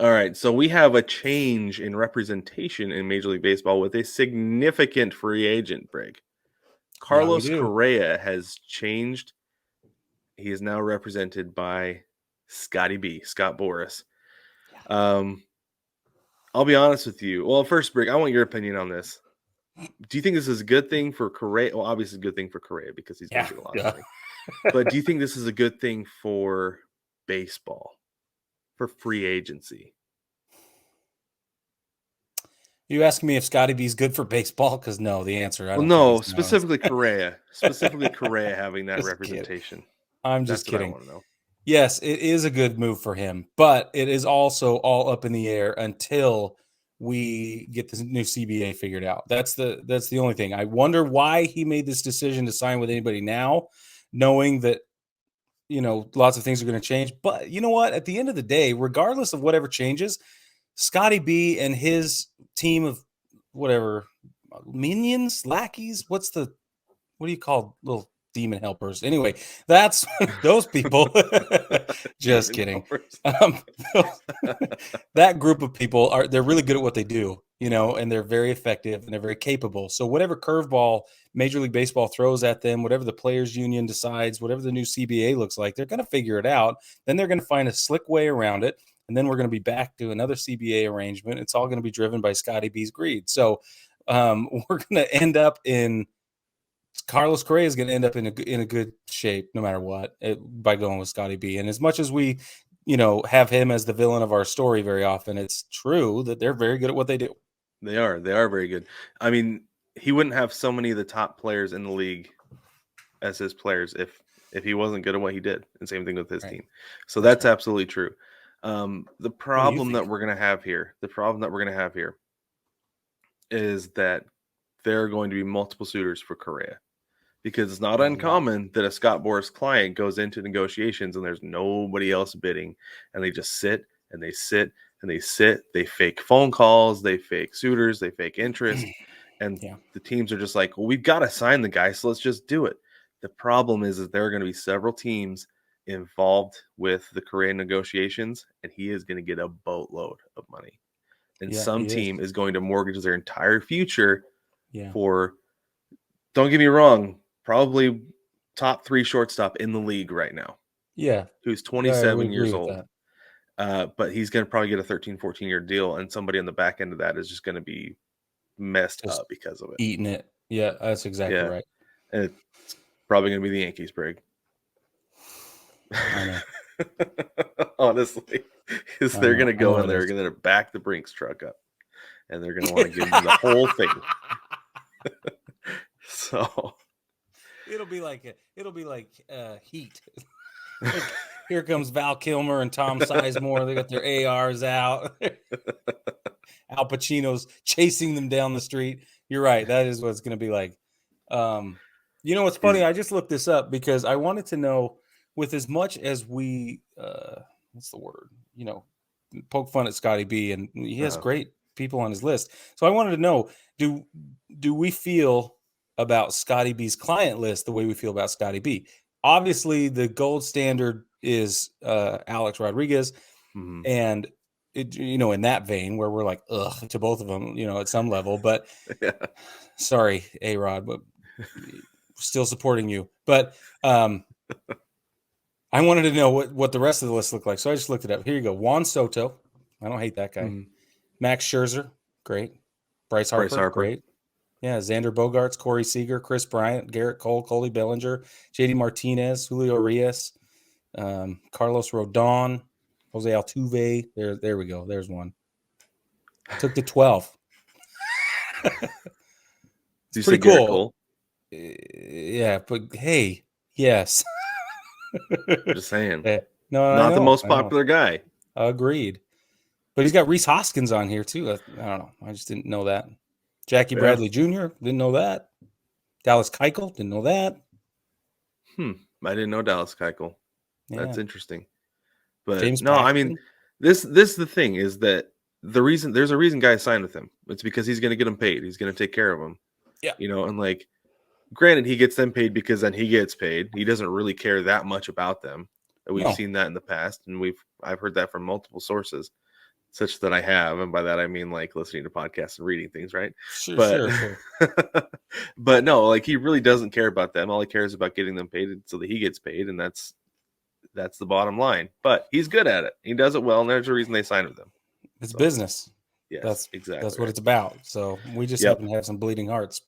All right, so we have a change in representation in Major League Baseball with a significant free agent, Brig. Yeah, we Carlos do. Correa has changed. He is now represented by Scott Boras. I'll be honest with you. Well, first, Brig, I want your opinion on this. Do you think this is a good thing for Correa? Well, obviously, a good thing for Correa because he's going to get a lot of money. But do you think this is a good thing for baseball, for free agency? You asking me if Scotty B's good for baseball? Because no, the answer I Well, don't think no, is no. specifically Correa. Specifically Correa having that Just representation. kidding. I'm That's just what I kidding. want to know. Yes, it is a good move for him, but it is also all up in the air until we get this new CBA figured out. That's the only thing. I wonder why he made this decision to sign with anybody now, knowing that lots of things are going to change. But you know what? At the end of the day, regardless of whatever changes, Scotty B and his team of whatever minions, lackeys, what do you call little demon helpers? Anyway, that's those people. Just kidding. That group of people they're really good at what they do, and they're very effective and they're very capable. So whatever curveball Major League Baseball throws at them, whatever the players union decides, whatever the new CBA looks like, they're going to figure it out. Then they're going to find a slick way around it. And then we're going to be back to another CBA arrangement. It's all going to be driven by Scotty B's greed. So we're going to end up in Carlos Correa is going to end up in a good shape no matter what by going with Scotty B. And as much as we, have him as the villain of our story very often, it's true that they're very good at what they do. They are very good. I mean, he wouldn't have so many of the top players in the league as his players if he wasn't good at what he did. And same thing with his team. So that's absolutely true. The problem that we're going to have here is that there are going to be multiple suitors for Correa, because it's not uncommon that a Scott Boras client goes into negotiations and there's nobody else bidding, and they just sit and they sit and they sit. They fake phone calls, they fake suitors, they fake interest, and the teams are just like, well, we've got to sign the guy, so let's just do it. The problem is that there are going to be several teams involved with the Correa negotiations, and he is going to get a boatload of money. And some team is going to mortgage their entire future for, don't get me wrong, probably top 3 shortstop in the league right now. Yeah. Who's 27 years old. But he's going to probably get a 13, 14-year deal, and somebody on the back end of that is just going to be messed up because of it. Eating it. Yeah, that's exactly right. And it's probably going to be the Yankees, Brig. I know. Honestly, because they're going to go and they're going to back the Brinks truck up, and they're going to want to give them the whole thing. So it'll be like Heat. Like, here comes Val Kilmer and Tom Sizemore. They got their ARs out. Al Pacino's chasing them down the street. You're right. That is what it's going to be like. You know what's funny? I just looked this up because I wanted to know, with as much as we, what's the word? Poke fun at Scotty B, and he has great people on his list. So I wanted to know, do we feel about Scotty B's client list the way we feel about Scotty B? Obviously, the gold standard is Alex Rodriguez, and in that vein where we're like, ugh, to both of them, at some level. But sorry, A-Rod, but still supporting you. But I wanted to know what the rest of the list looked like, so I just looked it up. Here you go. Juan Soto, I don't hate that guy. Max Scherzer, great. Bryce Harper, great. Yeah, Xander Bogaerts, Corey Seager, Chris Bryant, Garrett Cole, Colby Bellinger, JD Martinez, Julio Urias, Carlos Rodon, Jose Altuve. There we go. There's one. Took to 12. It's pretty cool. Cole? Yeah, but hey, yes. Just saying. No, not the most popular guy. Agreed. But he's got Rhys Hoskins on here too. I don't know. I just didn't know that. Jackie Bradley Jr. Didn't know that. Dallas Keuchel, didn't know that. I didn't know Dallas Keuchel. That's interesting. But James no, Paxton. I mean, this is the thing, is that there's a reason guys signed with him. It's because he's going to get them paid. He's going to take care of them. Yeah. And like, granted, he gets them paid because then he gets paid. He doesn't really care that much about them. We've seen that in the past, and I've heard that from multiple sources. such that I have, and by that I mean like listening to podcasts and reading things, right? Sure, But sure. but no, like he really doesn't care about them. All he cares about getting them paid so that he gets paid, and that's the bottom line. But he's good at it. He does it well, and there's a reason they signed with him. It's So, business. yes, That's exactly. That's what it's about. So we just Yep. happen to have some bleeding hearts.